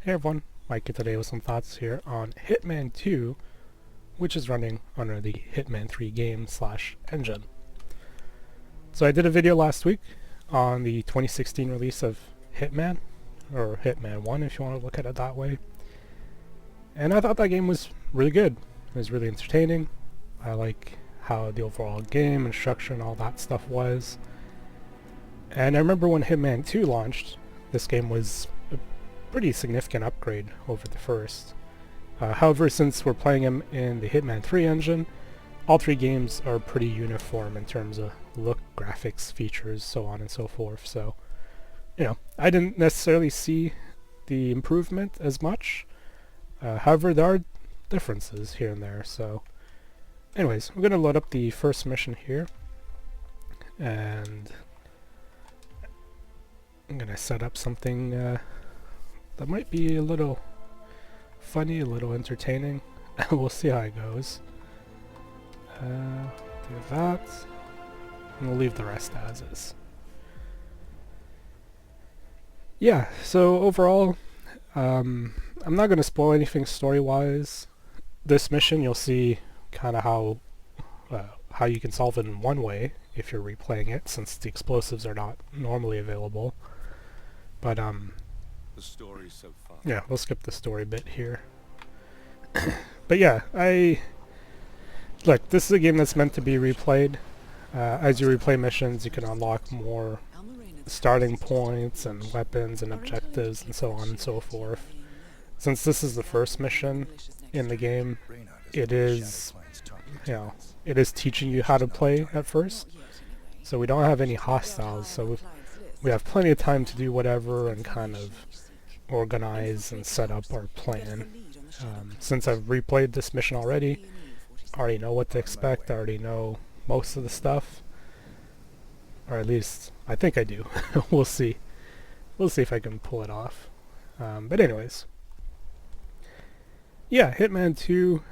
Hey everyone, Mike here today with some thoughts here on Hitman 2, which is running under the Hitman 3 game / engine. So I did a video last week on the 2016 release of Hitman, or Hitman 1 if you want to look at it that way. And I thought that game was really good. It was really entertaining. I like how the overall game and structure and all that stuff was. And I remember when Hitman 2 launched, this game was a pretty significant upgrade over the first. However, since we're playing them in the Hitman 3 engine, all three games are pretty uniform in terms of look, graphics, features, so on and so forth. So, I didn't necessarily see the improvement as much. However, there are differences here and there. So, anyways, I'm going to load up the first mission here. And I'm going to set up something that might be a little funny, a little entertaining. We'll see how it goes. Do that. And we'll leave the rest as is. Yeah, so overall, I'm not going to spoil anything story-wise. This mission, you'll see kind of how you can solve it in one way if you're replaying it, since the explosives are not normally available. But The story so far. yeah, we'll skip the story bit here. But yeah, look, this is a game that's meant to be replayed. As you replay missions, you can unlock more starting points and weapons and objectives and so on and so forth. Since this is the first mission in the game, it is, it is teaching you how to play at first. So we don't have any hostiles, so we have plenty of time to do whatever and kind of organize and set up our plan. Since I've replayed this mission already, I already know what to expect, I already know most of the stuff. Or at least, I think I do. We'll see. We'll see if I can pull it off. But anyways. Yeah, Hitman 2,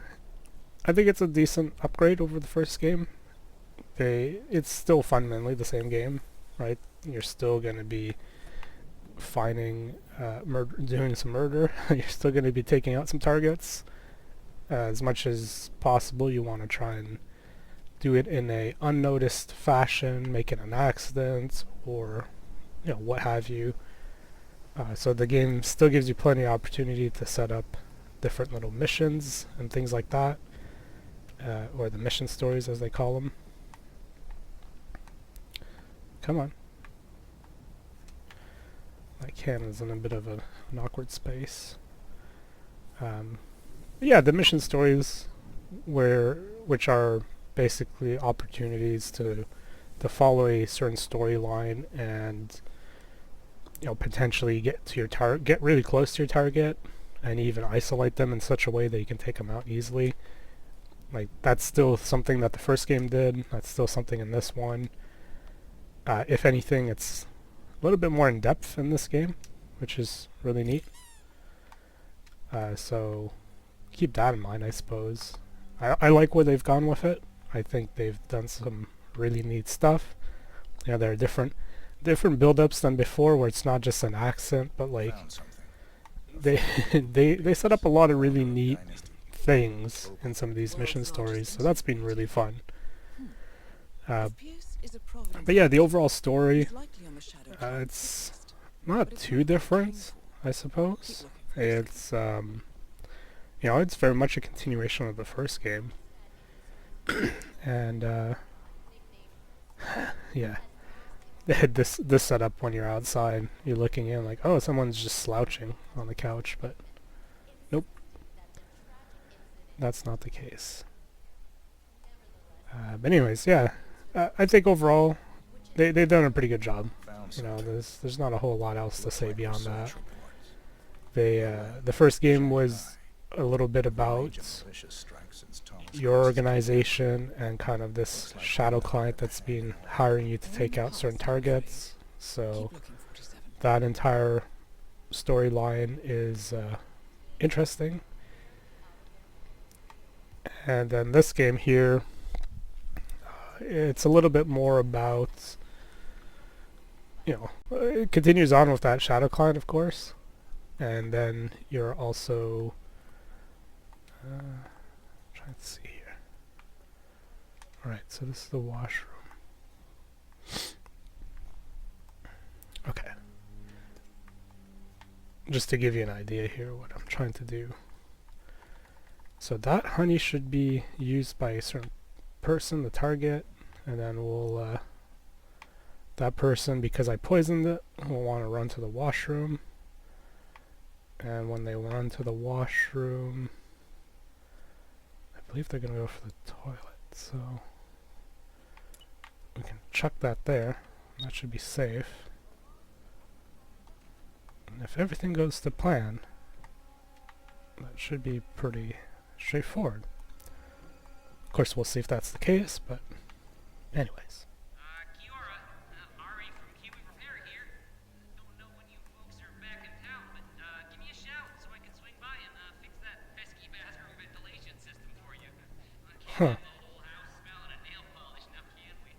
I think it's a decent upgrade over the first game. It's still fundamentally the same game, right? You're still going to be finding, doing some murder. You're still going to be taking out some targets. As much as possible, you want to try and do it in a unnoticed fashion, make it an accident, or what have you. So the game still gives you plenty of opportunity to set up different little missions and things like that, or the mission stories as they call them. Come on. That cannon's in a bit of an awkward space. Yeah, the mission stories, which are basically opportunities to follow a certain storyline and potentially get to your get really close to your target, and even isolate them in such a way that you can take them out easily. Like, that's still something that the first game did. That's still something in this one. If anything, it's a little bit more in depth in this game, which is really neat. So keep that in mind, I suppose. I like where they've gone with it. I think they've done some really neat stuff. There are different build-ups than before, where it's not just an accent, but like they set up a lot of really neat things in some of these mission stories, so that's been really fun. But yeah, the overall story, it's not too different, I suppose. It's it's very much a continuation of the first game. And yeah, they had this setup when you're outside, you're looking in like, oh, someone's just slouching on the couch, but nope, that's not the case. But anyways, yeah, I think overall they've done a pretty good job. There's not a whole lot else to say beyond that. The first game was a little bit about your organization and kind of this shadow client that's been hiring you to take out certain targets. So that entire storyline is interesting. And then this game here, it's a little bit more about, it continues on with that shadow client, of course, And then you're also trying to see here. Alright, so this is the washroom. Okay. Just to give you an idea here what I'm trying to do. So that honey should be used by a certain person, the target, and then we'll that person, because I poisoned it, will want to run to the washroom. And when they run to the washroom, I believe they're going to go for the toilet. So we can chuck that there. That should be safe. And if everything goes to plan, that should be pretty straightforward. Of course, we'll see if that's the case, but anyways. Kiora, Ari from Kiwi Repair here. Don't know when you folks are back in town, but give me a shout so I can swing by and fix that pesky bathroom ventilation system for you. Can't have the whole house smelling of nail polish now, can we?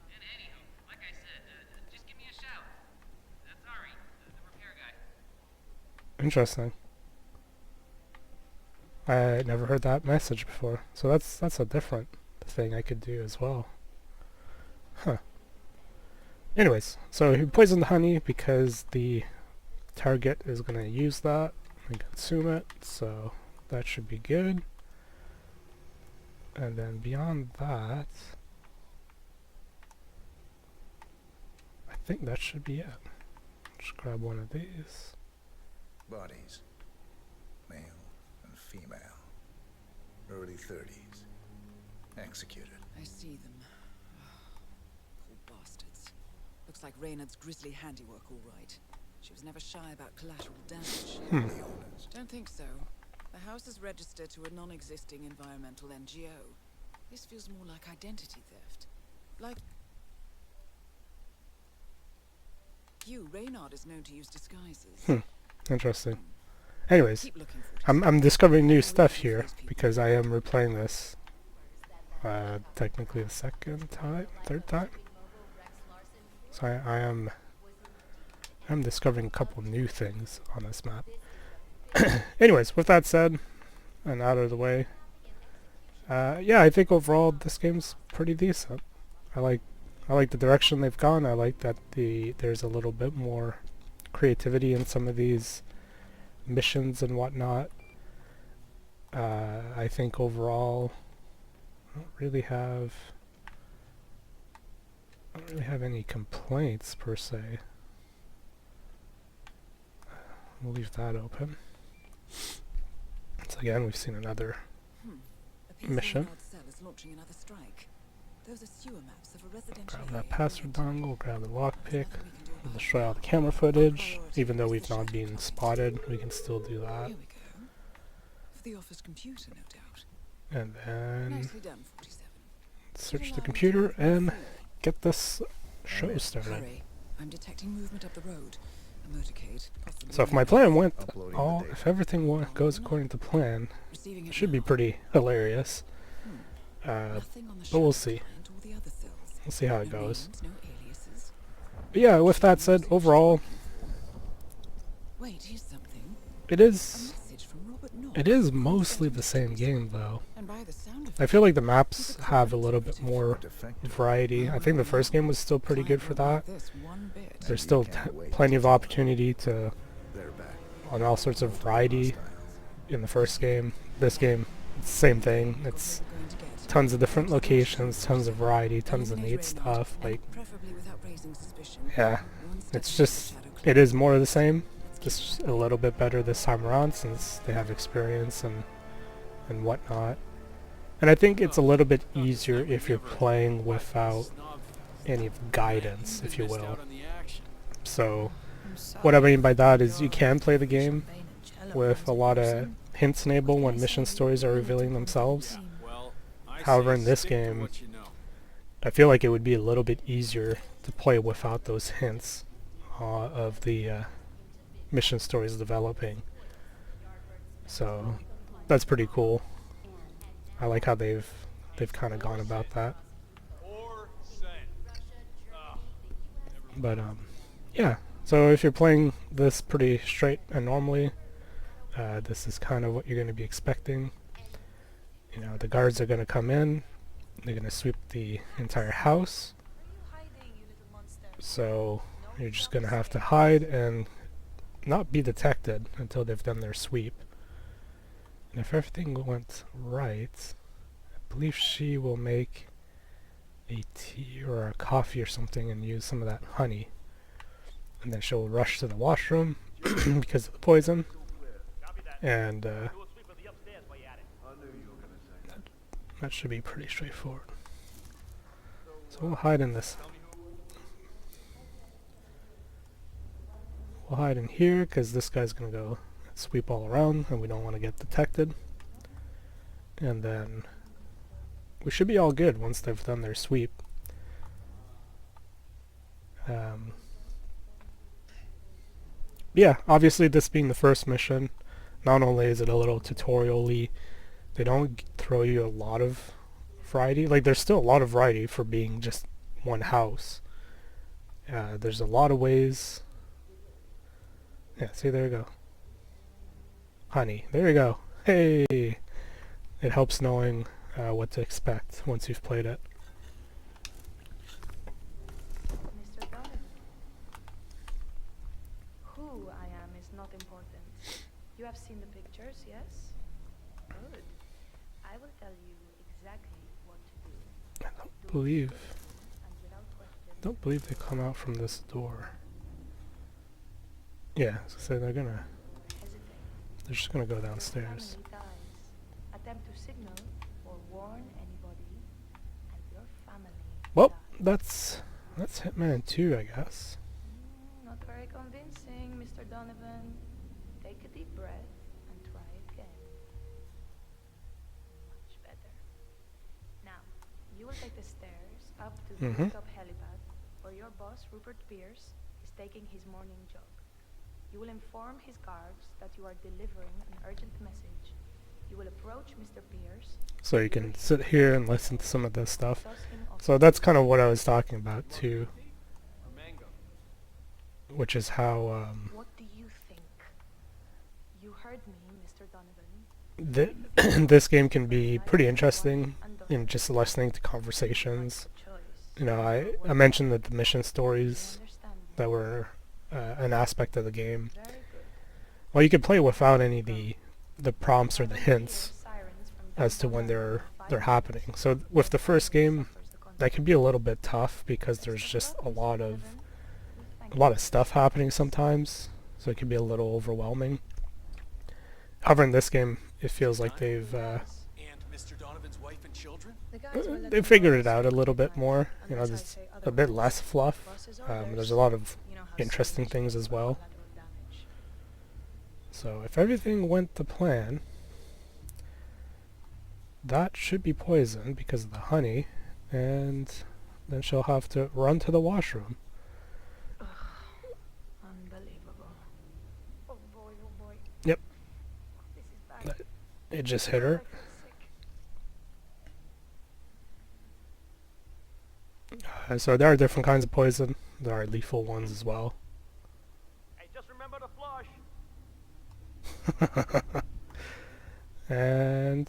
And anywho, like I said, just give me a shout. That's Ari, the repair guy. Interesting. I never heard that message before, so that's a different thing I could do as well. Huh. Anyways, so he poisoned the honey because the target is going to use that and consume it, so that should be good. And then beyond that, I think that should be it. Just grab one of these. Bodies. Male and female. Early 30s. Executed. I see them. Poor bastards. Looks like Reynard's grisly handiwork, all right. She was never shy about collateral damage. The owners. Don't think so. The house is registered to a non-existing environmental NGO. This feels more like identity theft. Like... You, Reynard is known to use disguises. Interesting. Anyways, Keep looking for it. I'm discovering new stuff here because I am replaying this technically the third time. So I'm discovering a couple new things on this map. Anyways, with that said and out of the way, yeah, I think overall this game's pretty decent. I like the direction they've gone. I like that there's a little bit more creativity in some of these missions and whatnot. I think overall I don't really have any complaints per se. We'll leave that open. So again, we've seen another mission. Grab that password dongle, grab the lockpick, we'll destroy all the camera footage. Even though we've not been spotted, we can still do that. Here we go. For the office computer, no doubt. And then Nicely done, 47. search the computer and get this show started. Hurry. I'm detecting movement up the road. A motorcade, possibly. So if my plan went Uploading the data. if everything goes according to plan, Receiving it it should be now. pretty hilarious. Nothing on the But we'll shadow see. client or the other cells. We'll see how it No goes. names, no aliases. But yeah, with that said, overall, Wait, here's something. it A is message from Robert Knox. it is mostly the same game though. And by the sound of I it, feel like the maps have a little bit more Defective. variety. I think the first game was still pretty good for that. this one bit. There's You still can't wait plenty of to- opportunity to They're back. on all sorts of variety Hostiles. in the first game. This game, it's the same thing. It's We're going to get. tons of different locations, tons of variety, tons of Eliminate neat Reynard, stuff. and Like, preferably without raising suspicion. yeah, One step it's ahead of just, the shadow it client. is more of the same. Just a little bit better this time around since they have experience and whatnot. And I think it's a little bit easier if you're playing without any guidance, if you will. So, what I mean by that is you can play the game with a lot of hints enabled when mission stories are revealing themselves. However, in this game, I feel like it would be a little bit easier to play without those hints of the mission stories developing. So that's pretty cool. I like how they've kind of gone about that. But yeah. So if you're playing this pretty straight and normally, this is kind of what you're going to be expecting. You know, the guards are going to come in, they're going to sweep the entire house, so you're just going to have to hide and not be detected until they've done their sweep. And if everything went right, I believe she will make a tea or a coffee or something and use some of that honey. And then she'll rush to the washroom because of the poison. And that should be pretty straightforward. So we'll hide in this. We'll hide in here because this guy's going to go sweep all around and we don't want to get detected. And then we should be all good once they've done their sweep. Yeah, obviously this being the first mission, not only is it a little tutorial-y, they don't throw you a lot of variety. Like, there's still a lot of variety for being just one house. There's a lot of ways. Yeah, see, there you go. Honey, there you go. Hey! It helps knowing what to expect once you've played it. Mr. Donovan. Who I am is not important. You have seen the pictures, yes? Good. I will tell you exactly what to do. I believe And without question, don't believe they come out from this door. Yeah, so they're hesitate. just gonna go Your downstairs. family dies. Attempt to signal or warn anybody, and your family Well, dies. that's Hitman 2, I guess. Not very convincing, Mr. Donovan. Take a deep breath and try again. Much better. Now, you will take the stairs up to the rooftop helipad, where your boss, Rupert Pierce, is taking his morning jog. You will inform his guards that you are delivering an urgent message. You will approach Mr. Pierce, So you can sit here and listen to some of this stuff. toss him off. So that's kind of what I was talking about too, which is how What do you think? You heard me, Mr. Donovan. this game can be pretty interesting in just listening to conversations. You know, I mentioned that the mission stories that were an aspect of the game. Very good. Well, you could play without any of the prompts or the hints as to when they're happening. So with the first game, that can be a little bit tough because there's just a lot of stuff happening sometimes, so it can be a little overwhelming. However, in this game, it feels like they've And Mr. Donovan's wife and children? they figured it out a little bit more. You know, there's a bit less fluff. There's a lot of interesting things as well. So if everything went to plan, that should be poisoned because of the honey, and then she'll have to run to the washroom. Unbelievable. Oh boy. Yep. This is bad. It just hit her. I feel sick. So there are different kinds of poison. There are lethal ones as well. Hey, just remember to flush. And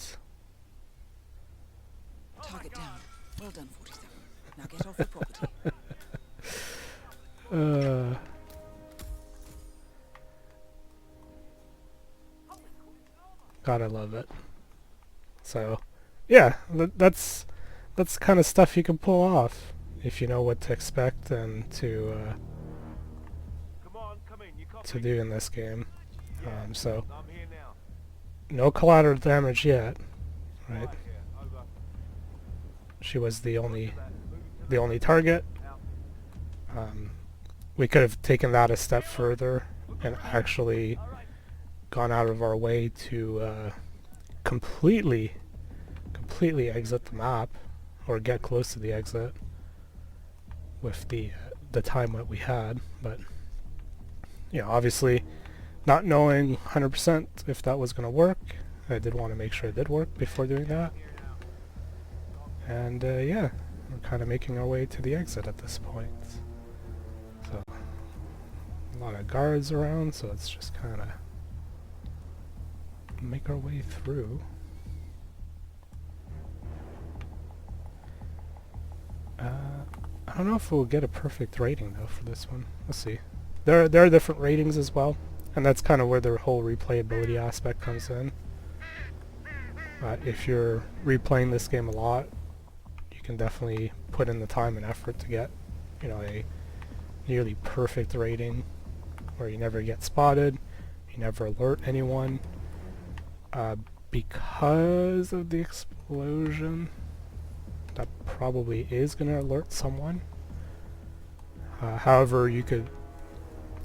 Target down. Well done, 47. Now get off the property. God, I love it. So, yeah, that's kind of stuff you can pull off if you know what to expect and to Come on, come in. You copy? to do in this game. So I'm here now. no collateral damage yet, right? Right here. Over. She was the only That. Moving to target. out. We could have taken that a step further and actually gone out of our way to completely exit the map or get close to the exit with the time that we had, but you know, obviously not knowing 100% if that was going to work, I did want to make sure it did work before doing that. And yeah, we're kind of making our way to the exit at this point. So A lot of guards around, so let's just kind of make our way through. I don't know if we'll get a perfect rating though for this one. Let's see. There are different ratings as well, and that's kind of where the whole replayability aspect comes in. If you're replaying this game a lot, you can definitely put in the time and effort to get, you know, a nearly perfect rating where you never get spotted, you never alert anyone. Because of the explosion, that probably is going to alert someone. However, you could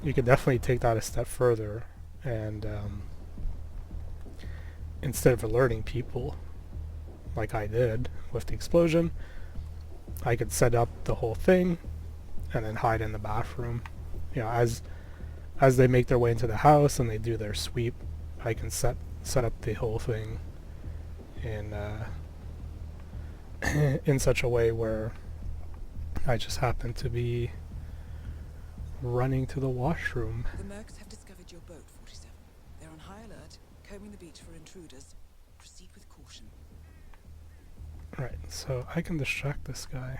definitely take that a step further, and instead of alerting people like I did with the explosion, I could set up the whole thing and then hide in the bathroom. You know, as they make their way into the house and they do their sweep, I can set up the whole thing in in such a way where I just happen to be running to the washroom. The Mercs have discovered your boat, 47. They're on high alert, combing the beach for intruders. Proceed with caution. Right, so I can distract this guy.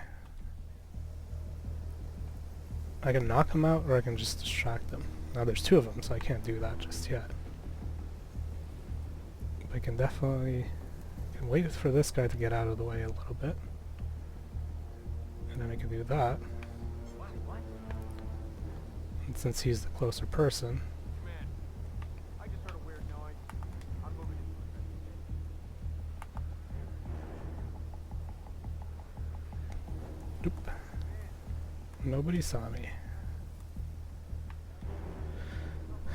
I can knock him out, or I can just distract him. Now there's two of them, so I can't do that just yet. But I can definitely wait for this guy to get out of the way a little bit. And then I can do that. And since he's the closer person, Man, I just heard a weird noise. I'm moving to doop, nobody saw me.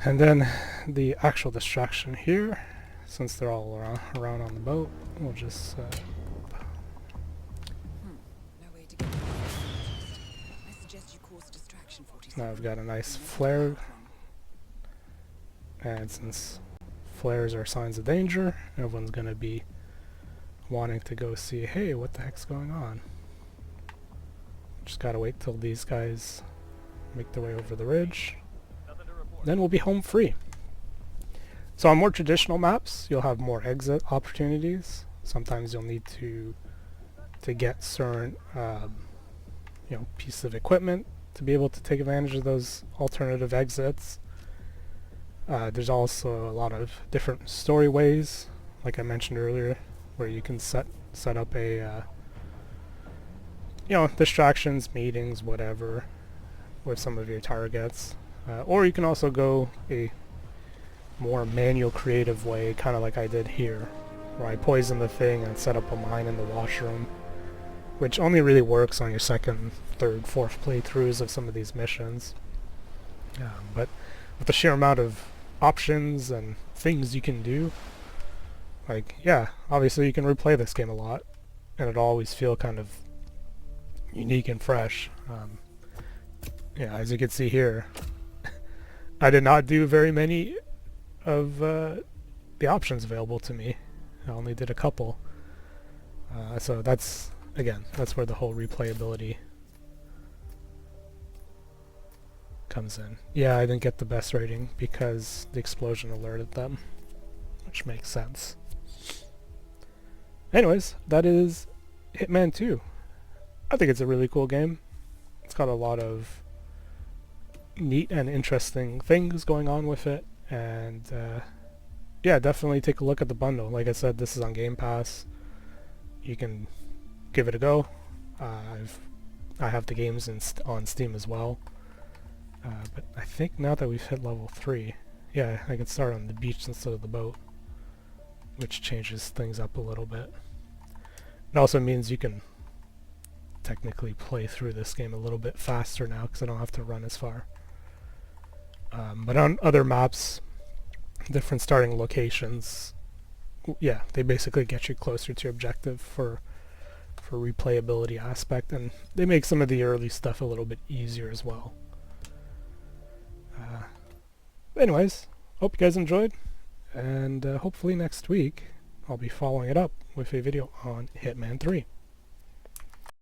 And then the actual distraction here, since they're all around on the boat, we'll just No way to get them. I suggest you cause a distraction, 47. now I've got a nice flare, and since flares are signs of danger, everyone's gonna be wanting to go see, hey, what the heck's going on? Just gotta wait till these guys make their way over the ridge. nothing to report. Then we'll be home free. So on more traditional maps, you'll have more exit opportunities. Sometimes you'll need to get certain you know, pieces of equipment to be able to take advantage of those alternative exits. There's also a lot of different story ways, like I mentioned earlier, where you can set up a you know, distractions, meetings, whatever, with some of your targets. Or you can also go a more manual, creative way, kind of like I did here, where I poison the thing and set up a mine in the washroom, which only really works on your second, third, fourth playthroughs of some of these missions. But with the sheer amount of options and things you can do, like, yeah, obviously you can replay this game a lot, and it'll always feel kind of unique and fresh. Yeah, as you can see here, I did not do very many of the options available to me. I only did a couple. So that's, again, that's where the whole replayability comes in. Yeah, I didn't get the best rating because the explosion alerted them, which makes sense. Anyways, that is Hitman 2. I think it's a really cool game. It's got a lot of neat and interesting things going on with it, and yeah, definitely take a look at the bundle. Like I said, this is on Game Pass. You can give it a go. I have the games on Steam as well. But I think now that we've hit level 3, yeah, I can start on the beach instead of the boat, which changes things up a little bit. It also means you can technically play through this game a little bit faster now because I don't have to run as far. But on other maps, different starting locations, yeah, they basically get you closer to your objective for replayability aspect, and they make some of the early stuff a little bit easier as well. Anyways, hope you guys enjoyed, and hopefully next week I'll be following it up with a video on Hitman 3.